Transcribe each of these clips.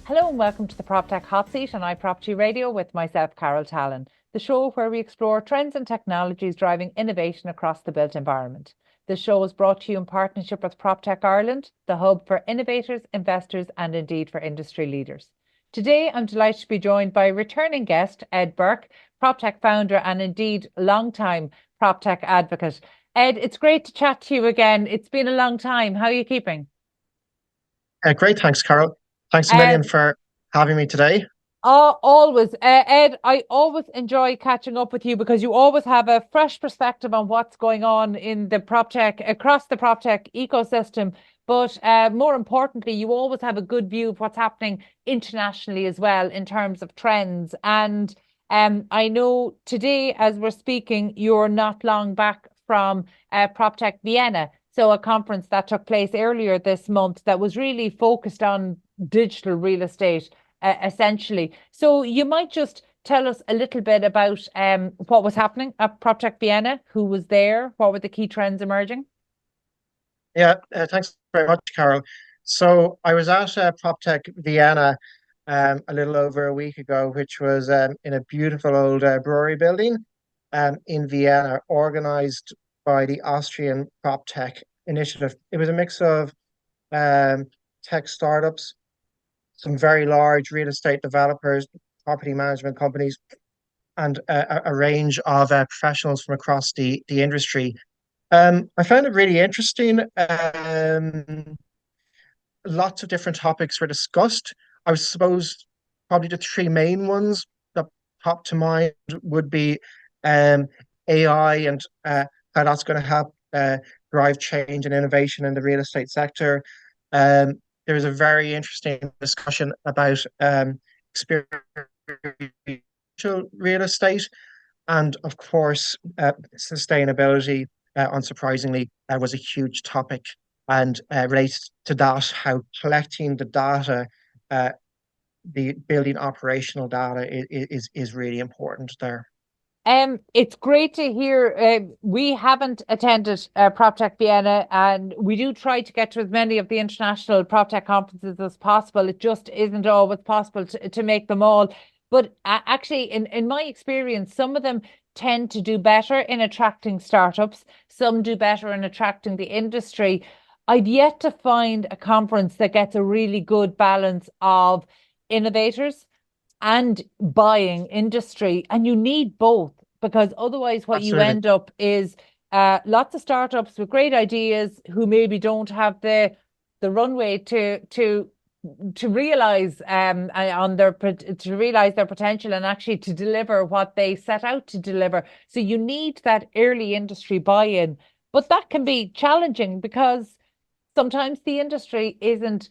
Hello and welcome to the Proptech Hot Seat on iPropertyRadio with myself, Carol Tallon, the show where we explore trends and technologies driving innovation across the built environment. The show is brought to you in partnership with Proptech Ireland, the hub for innovators, investors and indeed for industry leaders. Today, I'm delighted to be joined by returning guest, Ed Burke, Proptech Founder and indeed long-time Proptech advocate. Ed, it's great to chat to you again. It's been a long time. How are you keeping? Great, thanks, Carol. Thanks a million Um, for having me today. Always. Ed, I always enjoy catching up with you because you always have a fresh perspective on what's going on in the PropTech, across the PropTech ecosystem. But more importantly, you always have a good view of what's happening internationally as well in terms of trends. And I know today, as we're speaking, you're not long back from PropTech Vienna. So a conference that took place earlier this month that was really focused on digital real estate essentially. So you might just tell us a little bit about what was happening at Proptech Vienna, who was there, what were the key trends emerging? Yeah, thanks very much, Carol. So I was at PropTech Vienna a little over a week ago, which was in a beautiful old brewery building in Vienna, organized by the Austrian PropTech initiative. It was a mix of um, tech startups, some very large real estate developers, property management companies, and a range of professionals from across the industry. I found it really interesting. Lots of different topics were discussed. I suppose probably the three main ones that pop to mind would be um, AI and how that's going to help drive change and innovation in the real estate sector. There was a very interesting discussion about experiential real estate, and of course, sustainability, unsurprisingly, was a huge topic and related to that, how collecting the data, uh, the building operational data is really important there. It's great to hear. We haven't attended PropTech Vienna, and we do try to get to as many of the international PropTech conferences as possible. It just isn't always possible to make them all. But actually, in my experience, some of them tend to do better in attracting startups. Some do better in attracting the industry. I've yet to find a conference that gets a really good balance of innovators and buying industry. And you need both because otherwise, what you Absolutely. end up is lots of startups with great ideas who maybe don't have the runway to realize on their to realize their potential and actually to deliver what they set out to deliver. So you need that early industry buy-in, but that can be challenging because sometimes the industry isn't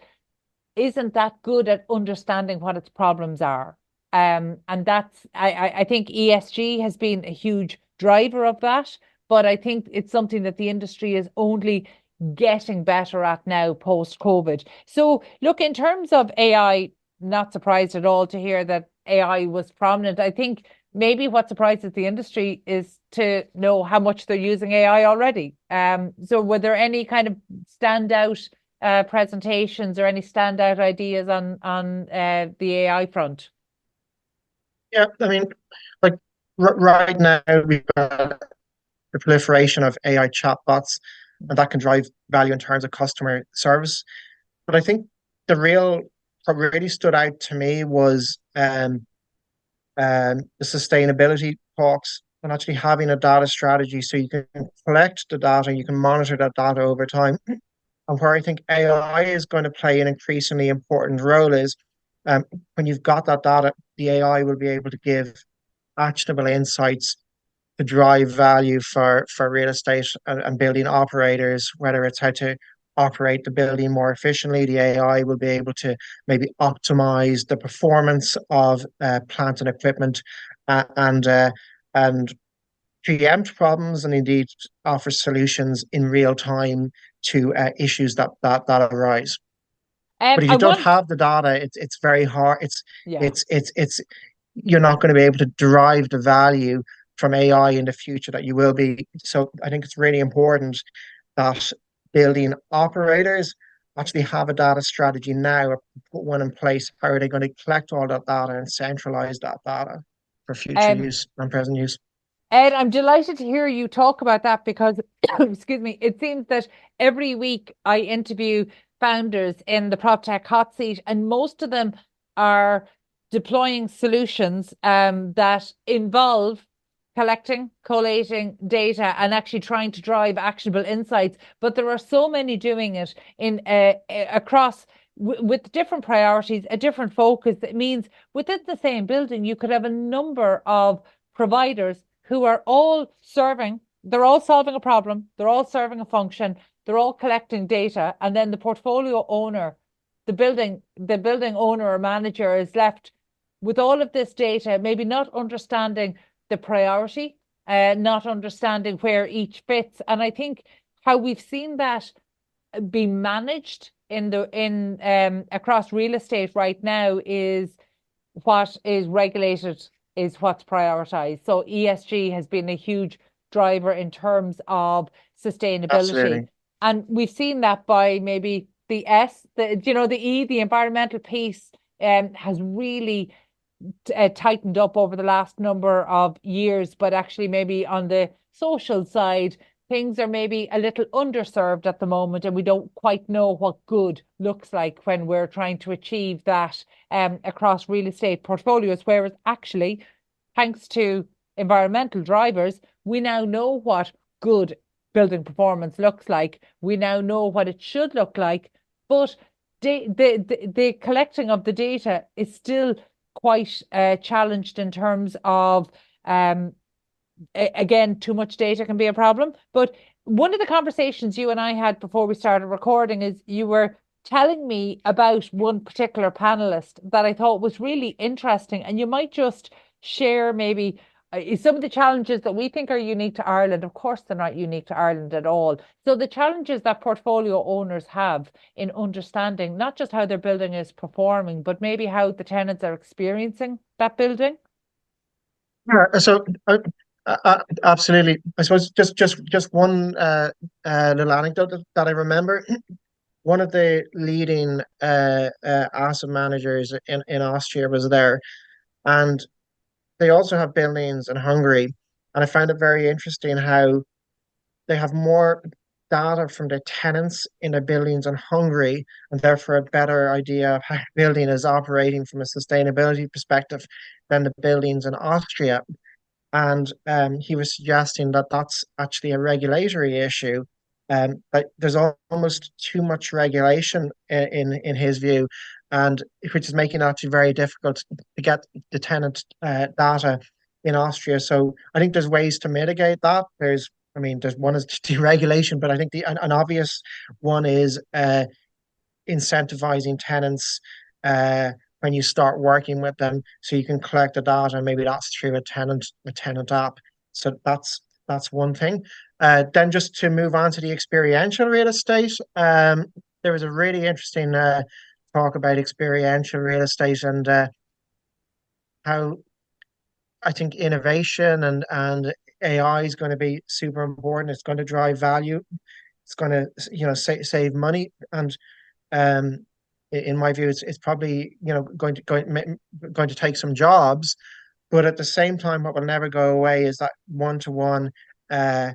that good at understanding what its problems are. And I think ESG has been a huge driver of that, but I think it's something that the industry is only getting better at now post COVID. So look, in terms of AI, not surprised at all to hear that AI was prominent. I think maybe what surprises the industry is to know how much they're using AI already. So were there any kind of standout presentations or any standout ideas on the AI front? Yeah, I mean, like right now we've got the proliferation of AI chatbots, and that can drive value in terms of customer service. But I think the real what really stood out to me was the sustainability talks and actually having a data strategy so you can collect the data, you can monitor that data over time. And where I think AI is going to play an increasingly important role is um, when you've got that data, the AI will be able to give actionable insights to drive value for real estate and building operators, whether it's how to operate the building more efficiently. The AI will be able to maybe optimize the performance of plant and equipment and and preempt problems and indeed offer solutions in real time to issues that arise. But if I you don't want, have the data, it's very hard. yeah. It's you're not going to be able to derive the value from AI in the future that you will be. So I think it's really important that building operators actually have a data strategy now or put one in place? How are they going to collect all that data and centralize that data for future Um, use and present use? Ed, I'm delighted to hear you talk about that because, excuse me, it seems that every week I interview founders in the Proptech Hot Seat, and most of them are deploying solutions that involve collecting, collating data, and actually trying to drive actionable insights. But there are so many doing it in across with different priorities, a different focus. That means within the same building, you could have a number of providers who are all serving, they're all solving a problem, they're all serving a function, they're all collecting data, and then the portfolio owner, the building owner or manager is left with all of this data, maybe not understanding the priority, not understanding where each fits. And I think how we've seen that be managed in across real estate right now is what is regulated is what's prioritized. So ESG has been a huge driver in terms of sustainability. Absolutely. And we've seen that by maybe the S, the E, the environmental piece has really tightened up over the last number of years, but actually maybe on the social side, things are maybe a little underserved at the moment, and we don't quite know what good looks like when we're trying to achieve that across real estate portfolios. Whereas actually, thanks to environmental drivers, we now know what good building performance looks like. We now know what it should look like, but the collecting of the data is still quite challenged in terms of again, too much data can be a problem. But one of the conversations you and I had before we started recording is you were telling me about one particular panelist that I thought was really interesting. And you might just share maybe some of the challenges that we think are unique to Ireland. Of course, they're not unique to Ireland at all. So the challenges that portfolio owners have in understanding not just how their building is performing, but maybe how the tenants are experiencing that building. Yeah, so absolutely. I suppose just one little anecdote that I remember. One of the leading asset managers in Austria was there, and they also have buildings in Hungary. And I found it very interesting how they have more data from the tenants in the buildings in Hungary, and therefore a better idea of how the building is operating from a sustainability perspective than the buildings in Austria. And he was suggesting that that's actually a regulatory issue. That there's almost too much regulation in his view, and which is making it actually very difficult to get the tenant data in Austria. So I think there's ways to mitigate that. I mean, there's one is deregulation, but I think an obvious one is incentivizing tenants when you start working with them, so you can collect the data. Maybe that's through a tenant app. So that's one thing. Then just to move on to the experiential real estate, there was a really interesting talk about experiential real estate and how I think innovation and AI is going to be super important. It's going to drive value. It's going to save money and um, in my view, it's probably going to take some jobs, but at the same time, what will never go away is that one-to-one uh,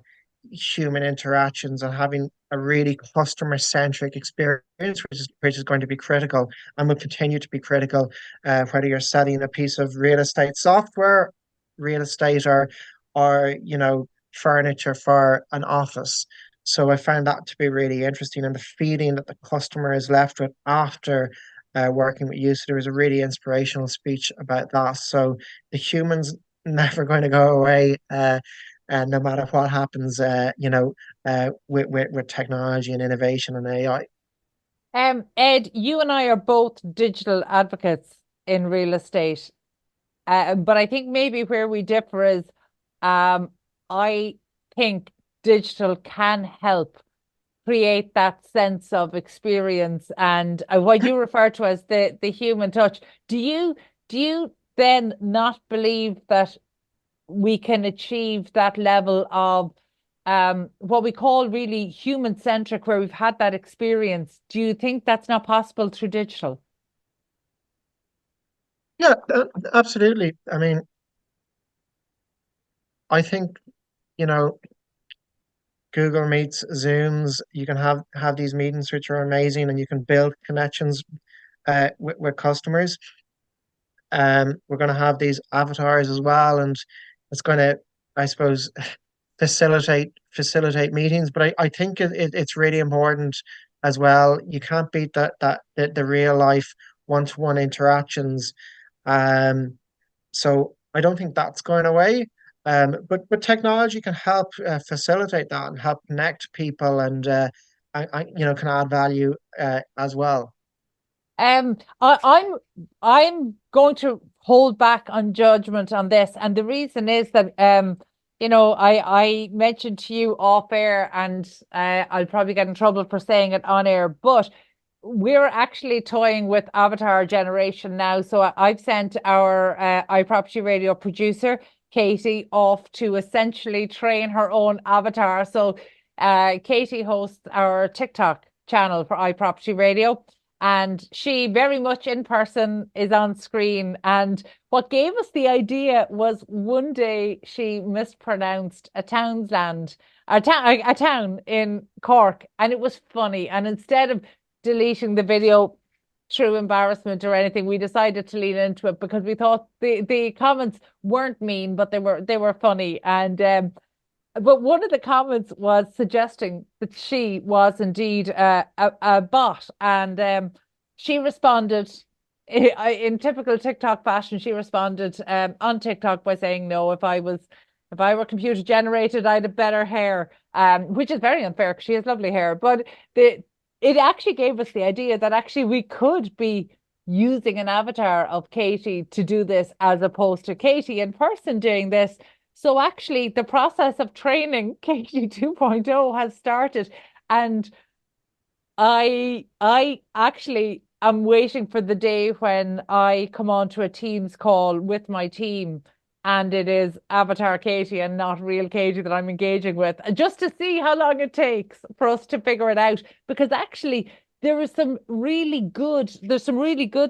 human interactions and having a really customer-centric experience, which is going to be critical and will continue to be critical, whether you're selling a piece of real estate software, real estate, or furniture for an office. So I found that to be really interesting, and the feeling that the customer is left with after working with you. So there was a really inspirational speech about that. So the humans never going to go away, no matter what happens. With technology and innovation and AI. Ed, you and I are both digital advocates in real estate. But I think maybe where we differ is I think digital can help create that sense of experience and what you refer to as the human touch. Do you then not believe that we can achieve that level of what we call really human centric, where we've had that experience. Do you think that's not possible through digital? Yeah, absolutely. I mean, I think, you know, Google Meets, Zooms, you can have these meetings which are amazing, and you can build connections with customers. We're going to have these avatars as well, and it's going to, I suppose, facilitate meetings. But I think it's really important as well. You can't beat the real life one-to-one interactions. Um, so I don't think that's going away. But technology can help facilitate that and help connect people, and can add value as well. I'm going to hold back on judgment on this, and the reason is that I mentioned to you off air, and I'll probably get in trouble for saying it on air, but we're actually toying with avatar generation now. So I've sent our iProperty Radio producer Katie off to essentially train her own avatar. So Katie hosts our TikTok channel for iProperty Radio, and she very much in person is on screen. And what gave us the idea was one day she mispronounced a town in Cork, and it was funny. And instead of deleting the video through embarrassment or anything, we decided to lean into it because we thought the comments weren't mean, but they were funny. And but one of the comments was suggesting that she was indeed a bot, and she responded in typical TikTok fashion. She responded on TikTok by saying, "No, if I were computer generated, I'd have better hair," which is very unfair because she has lovely hair. But it actually gave us the idea that actually we could be using an avatar of Katie to do this as opposed to Katie in person doing this. So actually the process of training Katie 2.0 has started, and I actually am waiting for the day when I come on to a Teams call with my team and it is avatar Katie and not real Katie that I'm engaging with, just to see how long it takes for us to figure it out. Because actually there's some really good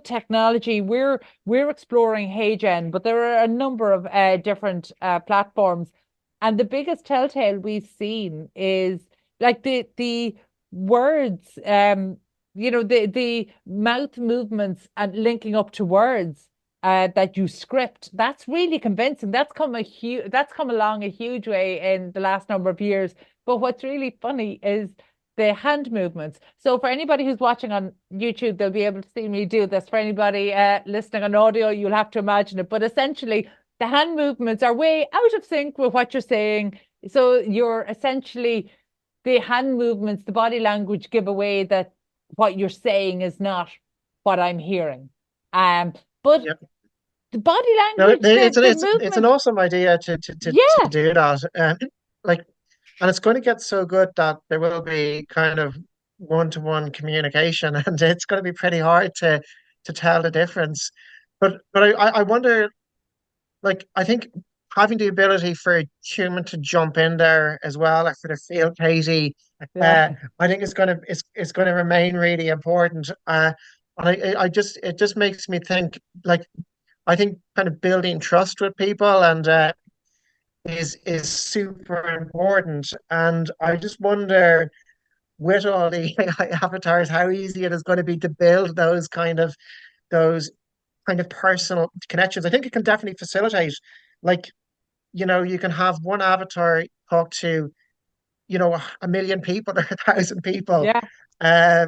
technology. We're exploring HeyGen, but there are a number of different platforms. And the biggest telltale we've seen is like the words, the mouth movements and linking up to words that you script. That's really convincing. That's come along a huge way in the last number of years. But what's really funny is the hand movements. So for anybody who's watching on YouTube, they'll be able to see me do this. For anybody listening on audio, you'll have to imagine it. But essentially, the hand movements are way out of sync with what you're saying. So you're essentially, the hand movements, the body language give away that what you're saying is not what I'm hearing. But Yeah. the body No, language, the it's an movement, awesome idea to yeah, do that. Like, and it's going to get so good that there will be kind of one-to-one communication, and it's going to be pretty hard to tell the difference. But I wonder, like, I think having the ability for a human to jump in there as well, like for the field Katie, yeah, I think it's going to remain really important. And I just it just makes me think, like, I think kind of building trust with people and is super important. And I just wonder, with all the AI avatars, how easy it is going to be to build those kind of personal connections. I think it can definitely facilitate, like, you can have one avatar talk to, a million people or 1,000 people. yeah. Uh,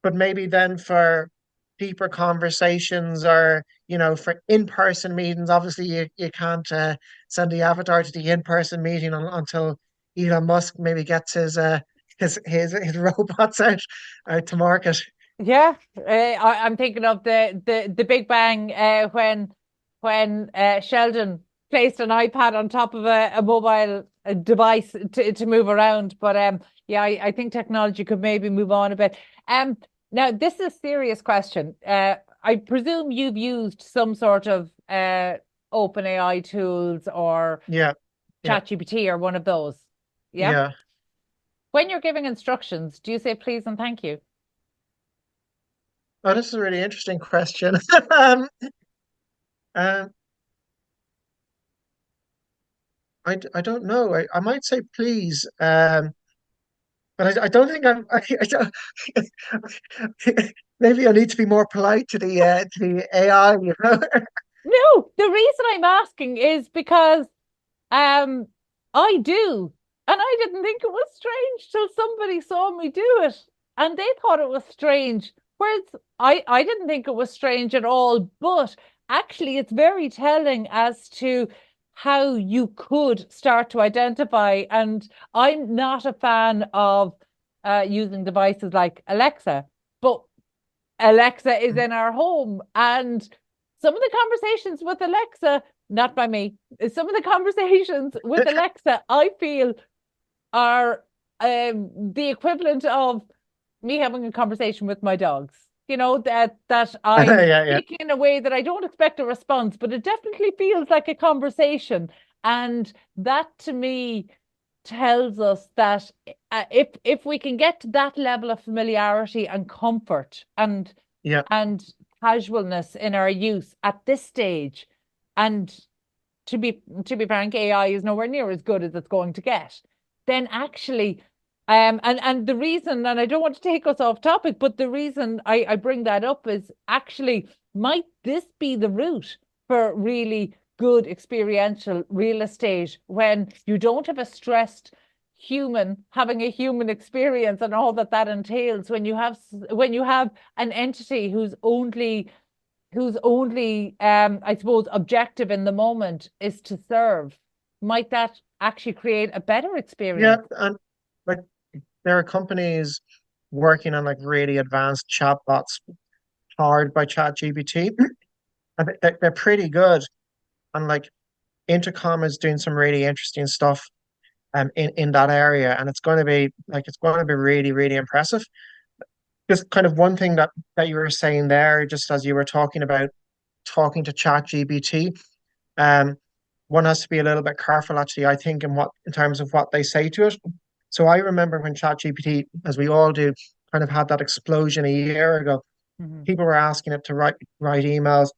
but maybe then for deeper conversations, or for in-person meetings, obviously you can't send the avatar to the in-person meeting until Elon Musk maybe gets his robots out to market. Yeah, I'm thinking of the Big Bang when Sheldon placed an iPad on top of a mobile device to move around. But yeah, I think technology could maybe move on a bit. Now this is a serious question. I presume you've used some sort of OpenAI tools or Yeah, yeah. ChatGPT or one of those. Yeah. yeah. When you're giving instructions, do you say please and thank you? Oh, this is a really interesting question. Um, um, I don't know. I might say please, but I don't think I don't, maybe I need to be more polite to the AI, you know? No, the reason I'm asking is because Um, I do. And I didn't think it was strange till somebody saw me do it. And they thought it was strange. Whereas I didn't think it was strange at all. But actually, it's very telling as to how you could start to identify. And I'm not a fan of using devices like Alexa, but Alexa is in our home. And some of the conversations with Alexa, not by me, some of the conversations with Alexa, I feel are the equivalent of me having a conversation with my dogs. You know, that I'm Yeah, yeah, speaking in a way that I don't expect a response, but it definitely feels like a conversation. And that to me tells us that if we can get to that level of familiarity and comfort yeah, and casualness in our use at this stage, and to be frank, AI is nowhere near as good as it's going to get, then actually and the reason, and I don't want to take us off topic, but the reason I bring that up is actually might this be the route for really good experiential real estate when you don't have a stressed human having a human experience and all that that entails when you have an entity whose only I suppose objective in the moment is to serve. Might that actually create a better yeah. experience? And like there are companies working on like really advanced chatbots powered by ChatGPT, and they're pretty good. And like Intercom is doing some really interesting stuff in that area, and it's going to be really, really impressive. Just kind of one thing that you were saying there, just as you were talking about talking to ChatGPT, um, one has to be a little bit careful actually, I think, in terms of what they say to it. So I remember when ChatGPT, as we all do, kind of had that explosion a year ago. Mhm. People were asking it to write emails.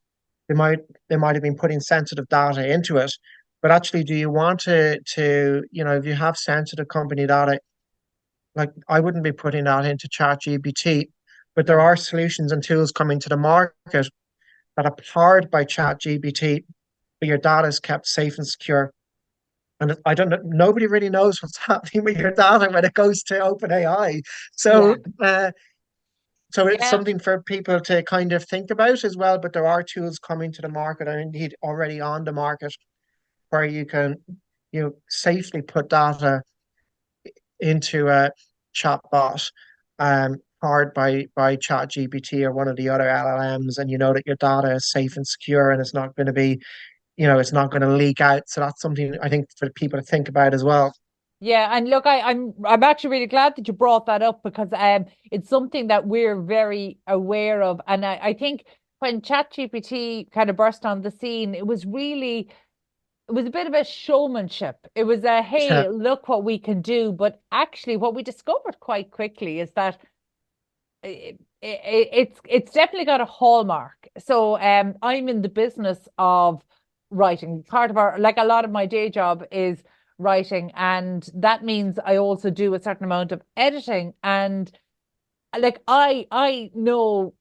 They might they might have been putting sensitive data into it. But actually, do you want if you have sensitive company data, like I wouldn't be putting that into ChatGPT, but there Yeah. are solutions and tools coming to the market that are powered by ChatGPT, but your data is kept safe and secure. And I don't know, nobody really knows what's happening with your data when it goes to OpenAI. Yeah. So it's Yeah. something for people to kind of think about as well. But there are tools coming to the market and indeed already on the market where you can, safely put data into a chatbot powered by ChatGPT or one of the other LLMs, and you know that your data is safe and secure and it's not going to be, it's not going to leak out. So that's something I think for people to think about as well. Yeah, and look, I'm actually really glad that you brought that up because it's something that we're very aware of. And I think when ChatGPT kind of burst on the scene, it was a bit of a showmanship. It was a Yeah, hey, look what we can do. But actually what we discovered quite quickly is that it's definitely got a hallmark. So I'm in the business of writing. Part of our like a lot of my day job is writing, and that means I also do a certain amount of editing. And like I know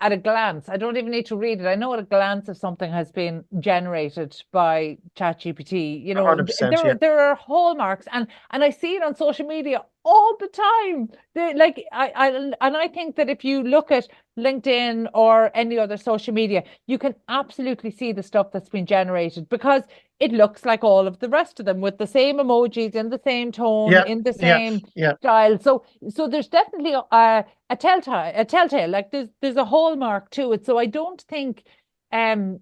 at a glance, I don't even need to read it. I know at a glance if something has been generated by ChatGPT. You know, 100%. there Yeah. there are hallmarks, and I see it on social media all the time. I think that if you look at LinkedIn or any other social media, you can absolutely see the stuff that's been generated because it looks like all of the rest of them with the same emojis in the same tone, Yeah. in the Yeah. same Yeah. style. So there's definitely a telltale. Like there's a hallmark to it. So I don't think, I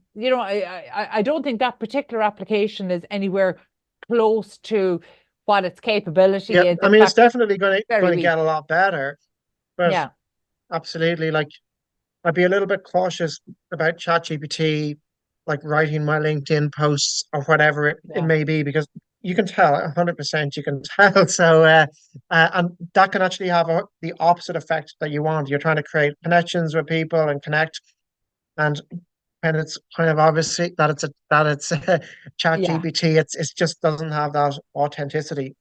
don't think that particular application is anywhere close to what its Yeah. capability is. I In mean, it's fact, definitely very going to weak. get a lot better, but Yeah, absolutely, like I'd be a little bit cautious about ChatGPT, like writing my LinkedIn posts or whatever it yeah, may be, because you can tell 100%. You can tell. So, and that can actually have the opposite effect that you want. You're trying to create connections with people and connect, and it's kind of obviously that it's chat Yeah. GPT. It's just doesn't have that authenticity.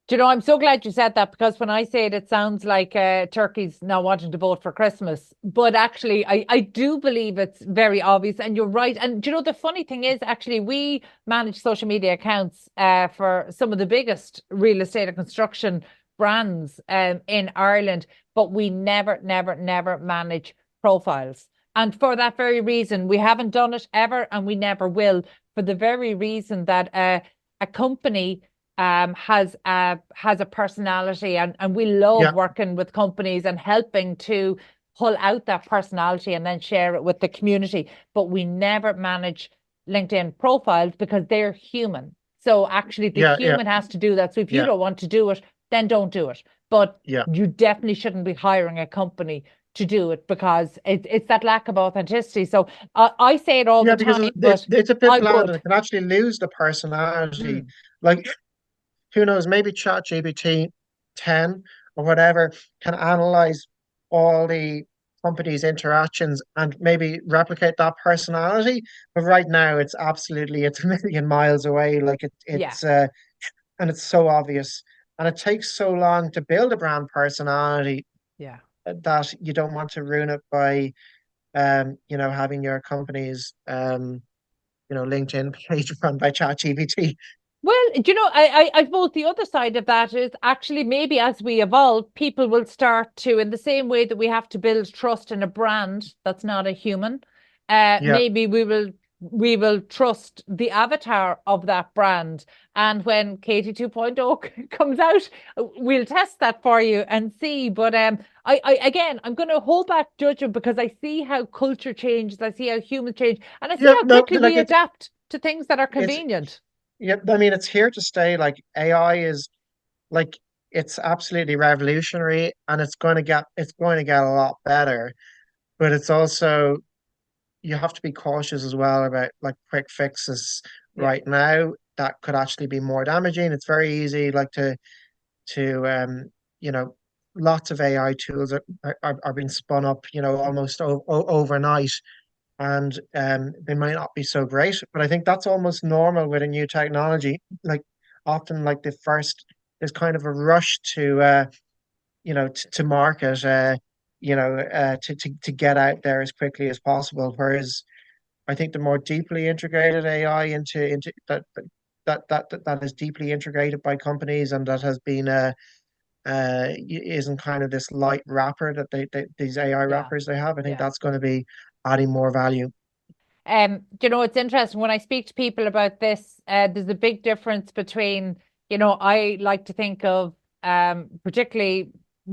Do you know, I'm so glad you said that because when I say it, it sounds like turkeys now wanting to vote for Christmas. But actually, I do believe it's very obvious. And you're right. And do you know, the funny thing is, actually, we manage social media accounts for some of the biggest real estate and construction brands in Ireland. But we never, never, never manage profiles. And for that very reason, we haven't done it ever and we never will, for the very reason that a company has a personality, and we love Yeah, working with companies and helping to pull out that personality and then share it with the community. But we never manage LinkedIn profiles because they're human. So actually the yeah, yeah, human has to do that. So if you yeah, don't want to do it, then don't do it. But yeah. you definitely shouldn't be hiring a company to do it because it's that lack of authenticity. So I say it all the Yeah, because time, but it's a bit I bland and would. it can actually lose the personality. Mm, Like, who knows, maybe ChatGPT 10 or whatever can analyze all the company's interactions and maybe replicate that personality. But right now it's a million miles away. Like yeah, and it's so obvious. And it takes so long to build a brand personality yeah. that you don't want to ruin it by having your company's LinkedIn page run by ChatGPT. Well, do you know, I suppose the other side of that is actually maybe as we evolve, people will start to, in the same way that we have to build trust in a brand that's not a human, Yeah, maybe we will trust the avatar of that brand. And when Katie 2.0 comes out, we'll test that for you and see. But I again, I'm going to hold back judgment because I see how culture changes, I see how humans change, and I see yeah, how no, quickly like we adapt to things that are it's convenient. yeah. I mean, it's here to stay. Like AI is like it's absolutely revolutionary, and it's going to get a lot better. But it's also you have to be cautious as well about like quick fixes Yeah. right now that could actually be more damaging. It's very easy, like to you know, lots of AI tools are being spun up, almost overnight, and they might not be so great. But I think that's almost normal with a new technology. Like often, like there's kind of a rush to market, to get out there as quickly as possible. Whereas I think the more deeply integrated AI into that is deeply integrated by companies and that has been isn't kind of this light wrapper that these AI Yeah. wrappers they have. I think Yeah. that's going to be adding more value. You know, it's interesting when I speak to people about this, there's a big difference between, I like to think of particularly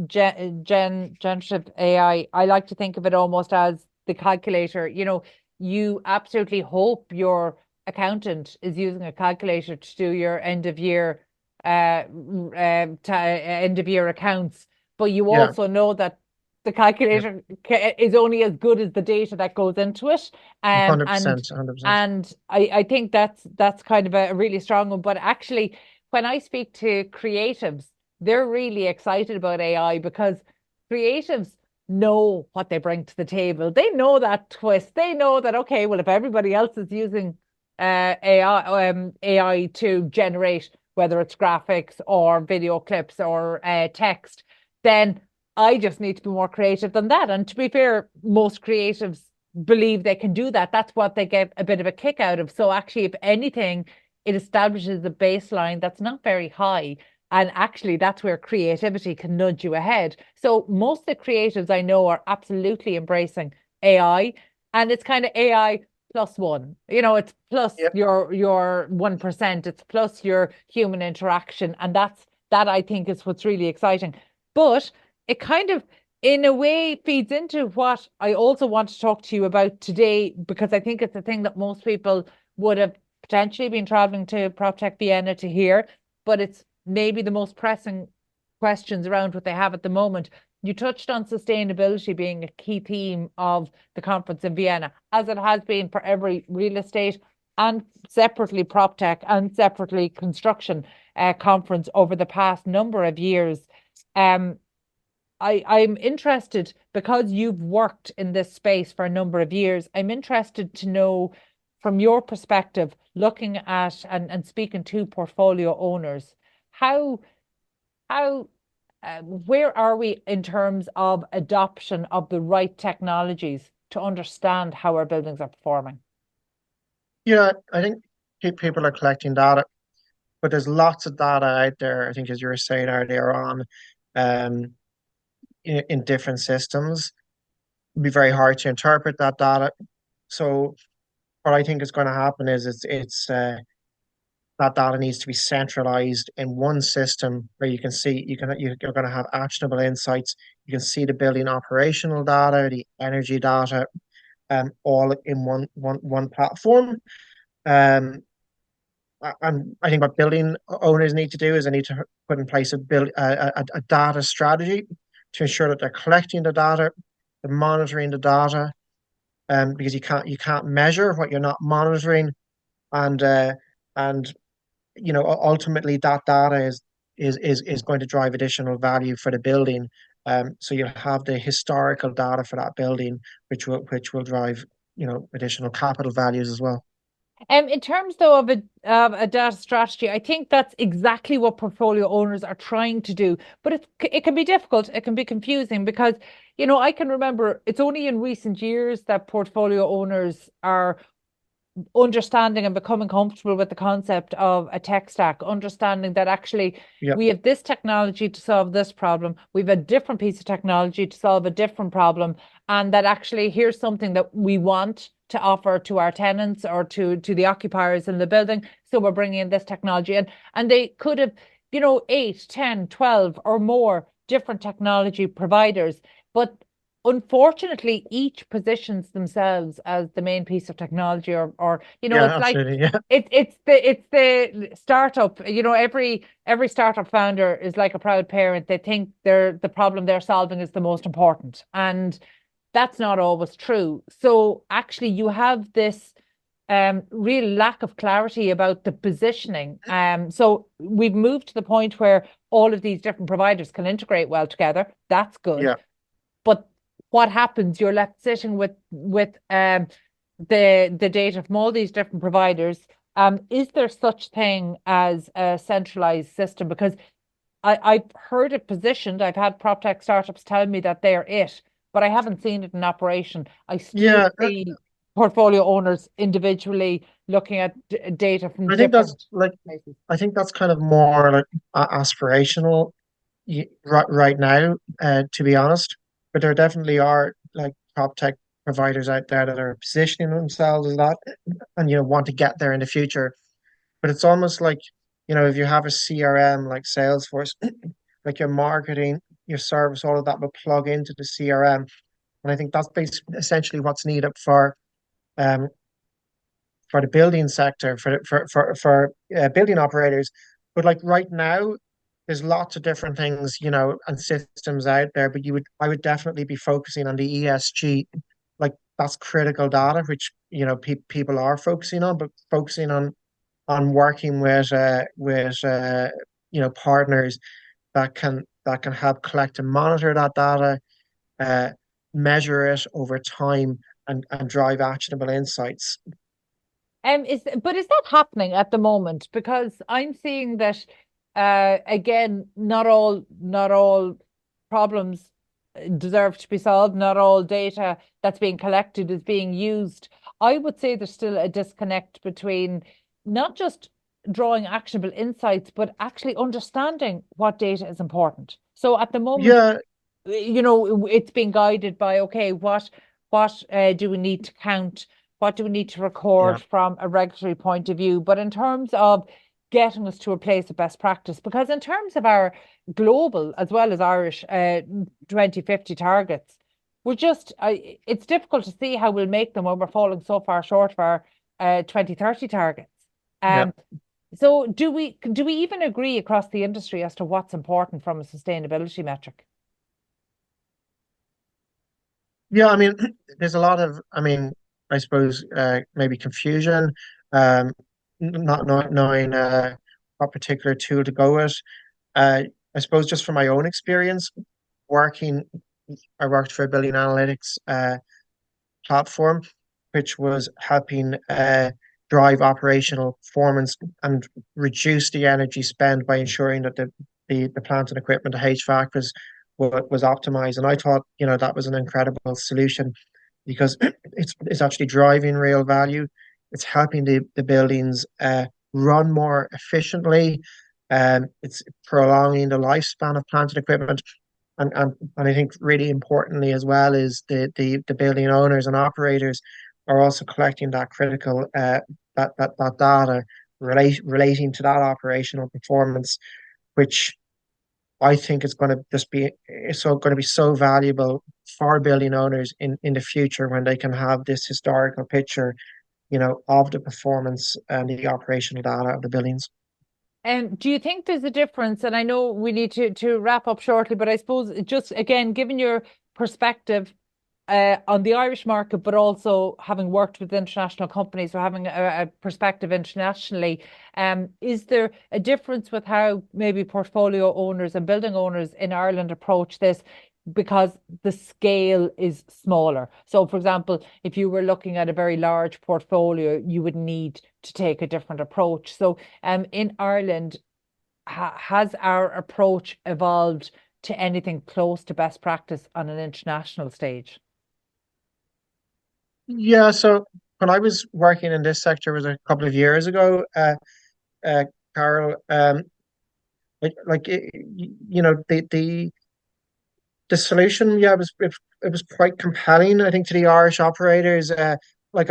generative AI. I like to think of it almost as the calculator. You absolutely hope your accountant is using a calculator to do your end of year accounts, but you Yeah, also know that the yeah, calculator is only as good as the data that goes into it. Um, and 100%, 100%. and I think that's kind of a really strong one. But actually, when I speak to creatives, they're really excited about AI because creatives know what they bring to the table. They know that twist. They know that, okay, well, if everybody else is using AI to generate whether it's graphics or video clips or text, then I just need to be more creative than that. And to be fair, most creatives believe they can do that. That's what they get a bit of a kick out of. So actually, if anything, it establishes a baseline that's not very high. And actually, that's where creativity can nudge you ahead. So most of the creatives I know are absolutely embracing AI, and it's kind of AI plus one. It's plus Yep. your 1%, it's plus your human interaction. And that I think is what's really exciting. But it kind of, in a way, feeds into what I also want to talk to you about today, because I think it's a thing that most people would have potentially been traveling to Proptech Vienna to hear, but it's maybe the most pressing questions around what they have at the moment. You touched on sustainability being a key theme of the conference in Vienna, as it has been for every real estate and separately Proptech and separately construction conference over the past number of years. Um, I'm interested because you've worked in this space for a number of years. I'm interested to know from your perspective, looking at and speaking to portfolio owners, how how where are we in terms of adoption of the right technologies to understand how our buildings are performing? Yeah, I think people are collecting data, but there's lots of data out there. I think, as you were saying earlier on, um, in different systems, it'd be very hard to interpret that data. So what I think is going to happen is it's that data needs to be centralized in one system where you can see you're going to have actionable insights. You can see the building operational data, the energy data, all in one platform. Um, and I think what building owners need to do is they need to put in place a data strategy to ensure that they're collecting the data, they're monitoring the data, because you can't measure what you're not monitoring, and and ultimately that data is going to drive additional value for the building. So you'll have the historical data for that building, which will drive additional capital values as well. In terms though of a data strategy, I think that's exactly what portfolio owners are trying to do. But it can be difficult, it can be confusing because, I can remember it's only in recent years that portfolio owners are understanding and becoming comfortable with the concept of a tech stack, understanding that actually Yep. we have this technology to solve this problem, we've a different piece of technology to solve a different problem, and that actually here's something that we want to offer to our tenants or to the occupiers in the building. So we're bringing in this technology, and they could have, 8, 10, 12 or more different technology providers, but unfortunately, each positions themselves as the main piece of technology, or Yeah, it's like absolutely. Yeah. it's the startup. Every startup founder is like a proud parent. They think the problem they're solving is the most important, and that's not always true. So actually, you have this real lack of clarity about the positioning. So we've moved to the point where all of these different providers can integrate well together. That's good. Yeah. But what happens? You're left sitting with the data from all these different providers. Is there such thing as a centralized system? Because I've heard it positioned. I've had PropTech startups tell me that they're it, but I haven't seen it in operation. I still Yeah. see portfolio owners individually looking at data from I think that's different like places. I think that's kind of more like aspirational right now, to be honest. But there definitely are like top tech providers out there that are positioning themselves as that, and want to get there in the future. But it's almost like, if you have a CRM like Salesforce, like your marketing, your service, all of that will plug into the CRM. And I think that's basically essentially what's needed um for the building sector, for building operators. But like right now, there's lots of different things, and systems out there. But I would definitely be focusing on the ESG, like that's critical data, which people are focusing on, but focusing on working with partners that can help collect and monitor that data, uh, measure it over time, and drive actionable insights. Is that happening at the moment? Because I'm seeing that again, not all problems deserve to be solved. Not all data that's being collected is being used. I would say there's still a disconnect between not just drawing actionable insights, but actually understanding what data is important. So at the moment, Yeah, it's being guided by, okay, what do we need to count? What do we need to record yeah, from a regulatory point of view? But in terms of getting us to a place of best practice, because in terms of our global as well as Irish 2050 targets, it's difficult to see how we'll make them when we're falling so far short of our 2030 targets. yeah, Um, so do we even agree across the industry as to what's important from a sustainability metric? yeah. I mean, there's a lot of, I mean, I suppose maybe confusion um, not knowing what particular tool to go with. Uh, I suppose just from my own experience working, I worked for a building analytics platform, which was helping drive operational performance and reduce the energy spend by ensuring that the plant and equipment, the HVAC was optimized. And I thought, that was an incredible solution because it's actually driving real value. It's helping the buildings run more efficiently. It's prolonging the lifespan of plant and equipment. And I think really importantly as well is the building owners and operators are also collecting that critical that data relating to that operational performance, which I think is going to be so valuable for building owners in the future when they can have this historical picture, of the performance and the operational data of the buildings. And do you think there's a difference? And I know we need to wrap up shortly, but I suppose just again, given your perspective on the Irish market, but also having worked with international companies or having a perspective internationally, is there a difference with how maybe portfolio owners and building owners in Ireland approach this? Because the scale is smaller. So, for example, if you were looking at a very large portfolio, you would need to take a different approach. So, in Ireland, has our approach evolved to anything close to best practice on an international stage? Yeah, so when I was working in this sector was a couple of years ago, uh, Carol, the solution, yeah, it was quite compelling, I think, to the Irish operators. Like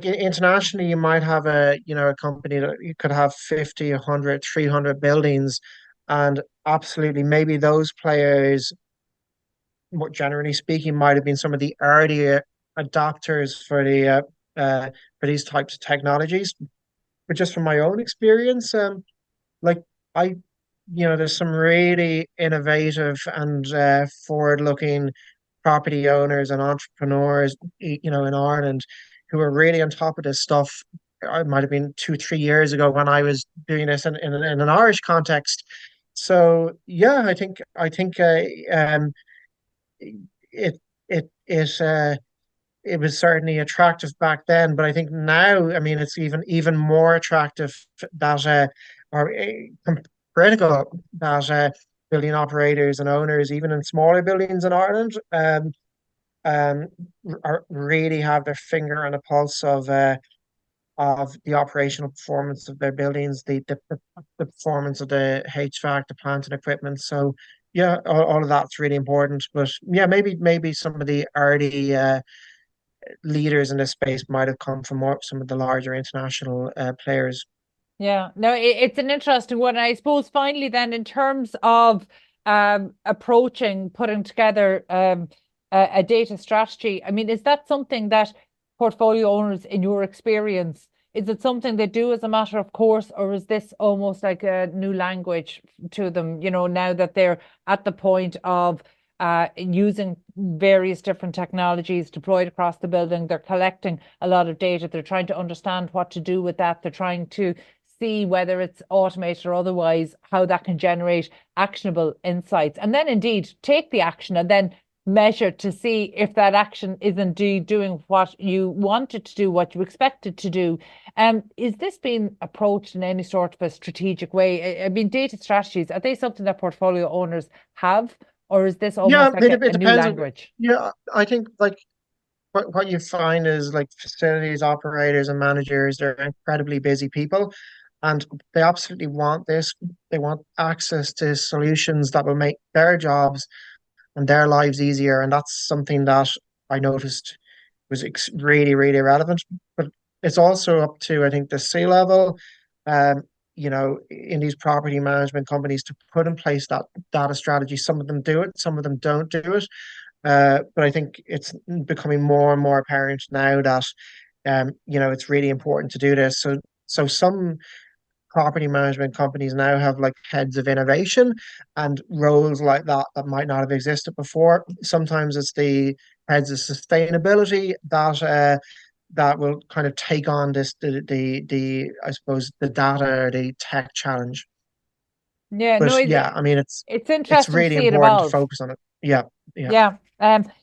internationally, you might have a company that you could have 50, 100, 300 buildings, and absolutely maybe those players, more generally speaking, might have been some of the earlier adopters for these types of technologies. But just from my own experience, like I, there's some really innovative and forward-looking property owners and entrepreneurs, in Ireland, who are really on top of this stuff. It might have been 2, 3 years ago when I was doing this in an Irish context. So yeah, I think it it is it was certainly attractive back then, but I think now, I mean, it's even more attractive that or critical that building operators and owners, even in smaller buildings in Ireland, um, really have their finger on the pulse of the operational performance of their buildings, the performance of the HVAC, the plant and equipment. So yeah, all of that's really important. But yeah, maybe some of the early leaders in this space might have come from some of the larger international players. Yeah, no, it's an interesting one. I suppose finally, then, in terms of approaching putting together a data strategy, I mean, is that something that portfolio owners, in your experience, is it something they do as a matter of course, or is this almost like a new language to them, now that they're at the point of using various different technologies deployed across the building? They're collecting a lot of data. They're trying to understand what to do with that. They're trying to see whether it's automated or otherwise, how that can generate actionable insights, and then indeed take the action and then measure to see if that action is indeed doing what you want it to do, what you expect it to do. Is this being approached in any sort of a strategic way? I mean, data strategies, are they something that portfolio owners have, or is this Yeah, almost like it a new depends. language? Yeah, I think like what you find is like facilities operators and managers, they're incredibly busy people, and they absolutely want this. They want access to solutions that will make their jobs and their lives easier. And that's something that I noticed was really, really relevant. But it's also up to, I think, the C-level, um, in these property management companies to put in place that data strategy. Some of them do it, some of them don't do it. But I think it's becoming more and more apparent now that, it's really important to do this. So some property management companies now have like heads of innovation and roles like that might not have existed before. Sometimes it's the heads of sustainability that that will kind of take on the I suppose the data or the tech challenge. Yeah, no, But yeah, I mean it's it's interesting to really see it important to evolve. focus on it. Yeah, yeah, Yeah.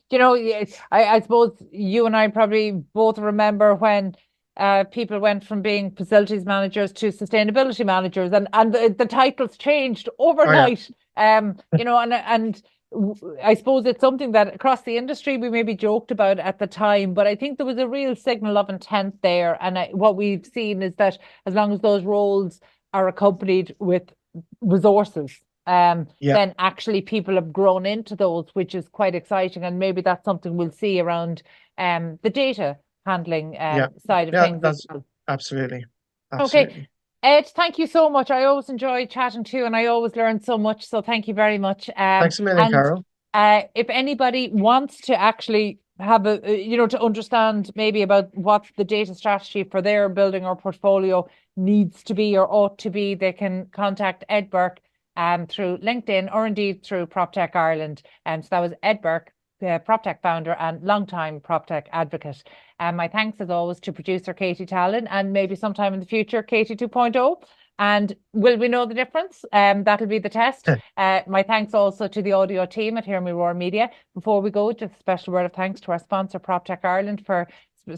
Yeah, I suppose you and I probably both remember when people went from being facilities managers to sustainability managers, and the titles changed oh yeah, overnight. I suppose it's something that across the industry we maybe joked about at the time, but I think there was a real signal of intent there. And what we've seen is that as long as those roles are accompanied with resources, yeah, then actually people have grown into those, which is quite exciting. And maybe that's something we'll see around the data handling yeah, side of yeah. things as That's well. absolutely, Okay. absolutely. Ed, thank you so much. I always enjoy chatting to you and I always learn so much. So thank you very much. Thanks a million, And Carol. if anybody wants to actually have to understand maybe about what the data strategy for their building or portfolio needs to be or ought to be, they can contact Ed Burke through LinkedIn or indeed through Proptech Ireland. So that was Ed Burke, the Proptech founder and longtime Proptech advocate. And my thanks as always to producer Katie Tallon and maybe sometime in the future, Katie 2.0. And will we know the difference? That'll be the test. My thanks also to the audio team at Hear Me Roar Media. Before we go, just a special word of thanks to our sponsor, Proptech Ireland, for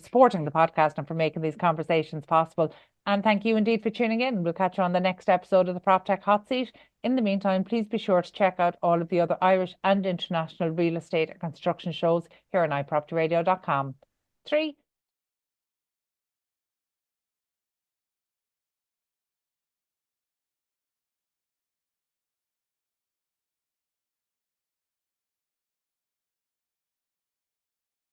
supporting the podcast and for making these conversations possible. And thank you indeed for tuning in. We'll catch you on the next episode of the Proptech Hot Seat. In the meantime, please be sure to check out all of the other Irish and international real estate and construction shows here on iPropertyRadio.com. 3,